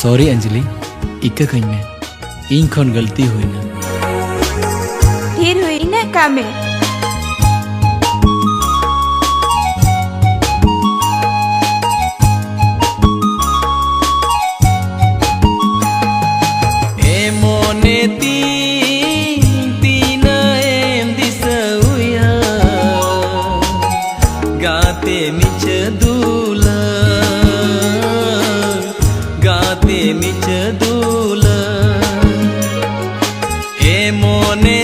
sorry Anjali इका कहीं में इन खन गलती हुई ना ढेर हुई ना कामे मोने तीन एम दिसउया गाते मिच दूला गाते मिच दूला ए मोने